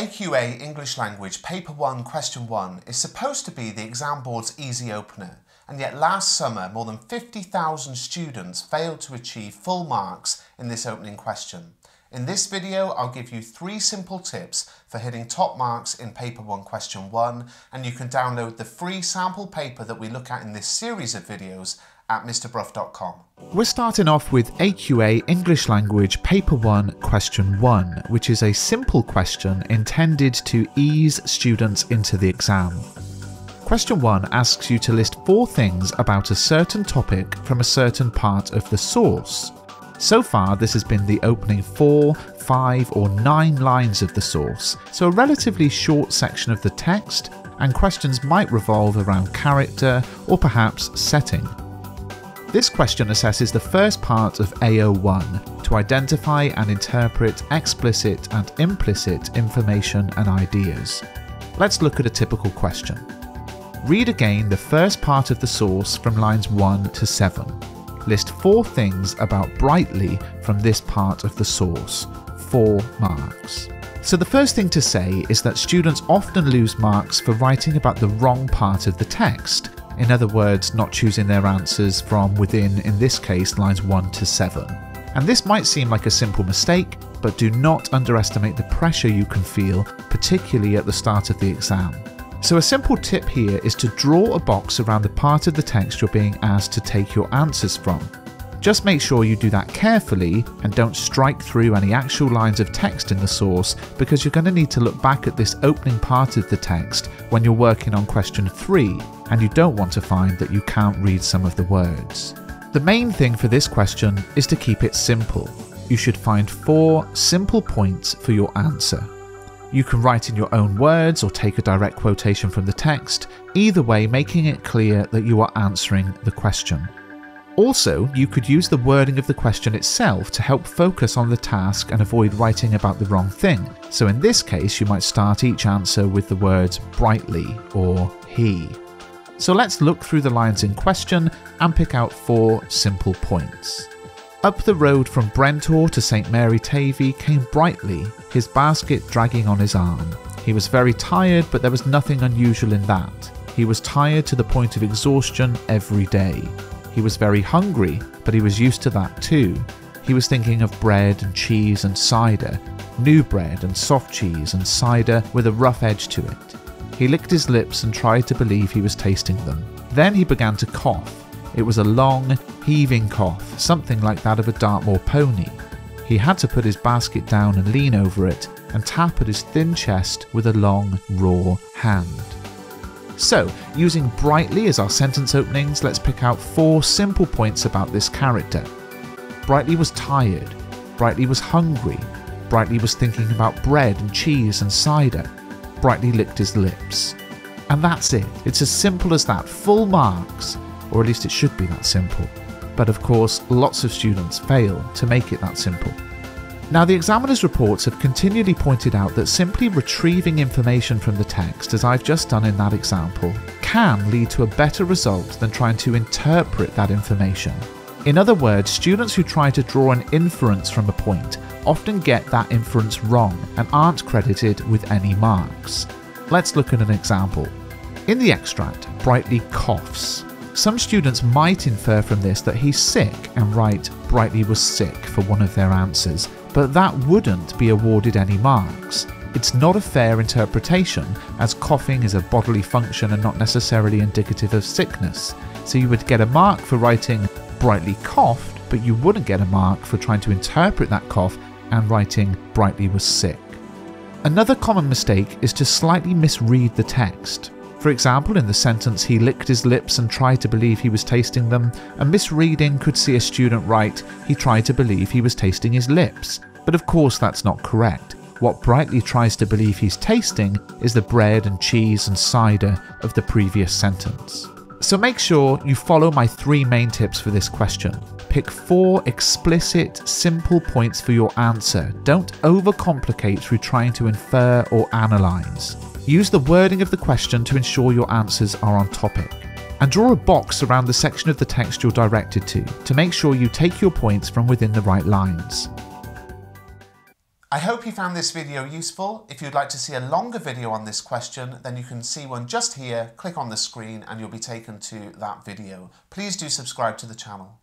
AQA English Language Paper 1 Question 1 is supposed to be the exam board's easy opener, and yet last summer more than 50,000 students failed to achieve full marks in this opening question. In this video I'll give you 3 simple tips for hitting top marks in Paper 1 Question 1, and you can download the free sample paper that we look at in this series of videos at mrbruff.com. We're starting off with AQA English Language Paper 1 Question 1, which is a simple question intended to ease students into the exam. Question 1 asks you to list 4 things about a certain topic from a certain part of the source. So far this has been the opening 4, 5 or 9 lines of the source, so a relatively short section of the text, and questions might revolve around character or perhaps setting. This question assesses the first part of AO1 to identify and interpret explicit and implicit information and ideas. Let's look at a typical question. Read again the first part of the source from lines 1 to 7. List 4 things about brightly from this part of the source. 4 marks. So the first thing to say is that students often lose marks for writing about the wrong part of the text. In other words, not choosing their answers from within, in this case, lines 1 to 7. And this might seem like a simple mistake, but do not underestimate the pressure you can feel, particularly at the start of the exam. So a simple tip here is to draw a box around the part of the text you're being asked to take your answers from. Just make sure you do that carefully and don't strike through any actual lines of text in the source, because you're going to need to look back at this opening part of the text when you're working on question 3, and you don't want to find that you can't read some of the words. The main thing for this question is to keep it simple. You should find 4 simple points for your answer. You can write in your own words or take a direct quotation from the text, either way making it clear that you are answering the question. Also, you could use the wording of the question itself to help focus on the task and avoid writing about the wrong thing. So in this case, you might start each answer with the words brightly or he. So let's look through the lines in question and pick out 4 simple points. Up the road from Brentor to St Mary Tavy came brightly, his basket dragging on his arm. He was very tired, but there was nothing unusual in that. He was tired to the point of exhaustion every day. He was very hungry, but he was used to that too. He was thinking of bread and cheese and cider, new bread and soft cheese and cider with a rough edge to it. He licked his lips and tried to believe he was tasting them. Then he began to cough. It was a long, heaving cough, something like that of a Dartmoor pony. He had to put his basket down and lean over it and tap at his thin chest with a long, raw hand. So, using brightly as our sentence openings, let's pick out 4 simple points about this character. Brightly was tired. Brightly was hungry. Brightly was thinking about bread and cheese and cider. Brightly licked his lips. And that's it. It's as simple as that. Full marks. Or at least it should be that simple. But of course, lots of students fail to make it that simple. Now, the examiner's reports have continually pointed out that simply retrieving information from the text, as I've just done in that example, can lead to a better result than trying to interpret that information. In other words, students who try to draw an inference from a point often get that inference wrong and aren't credited with any marks. Let's look at an example. In the extract, brightly coughs. Some students might infer from this that he's sick and write brightly was sick for one of their answers, but that wouldn't be awarded any marks. It's not a fair interpretation, as coughing is a bodily function and not necessarily indicative of sickness. So you would get a mark for writing brightly coughed, but you wouldn't get a mark for trying to interpret that cough and writing brightly was sick. Another common mistake is to slightly misread the text. For example, in the sentence, he licked his lips and tried to believe he was tasting them, a misreading could see a student write, he tried to believe he was tasting his lips. But of course that's not correct. What brightly tries to believe he's tasting is the bread and cheese and cider of the previous sentence. So make sure you follow my 3 main tips for this question. Pick 4 explicit, simple points for your answer. Don't overcomplicate through trying to infer or analyse. Use the wording of the question to ensure your answers are on topic. And draw a box around the section of the text you're directed to make sure you take your points from within the right lines. I hope you found this video useful. If you'd like to see a longer video on this question, then you can see one just here. Click on the screen and you'll be taken to that video. Please do subscribe to the channel.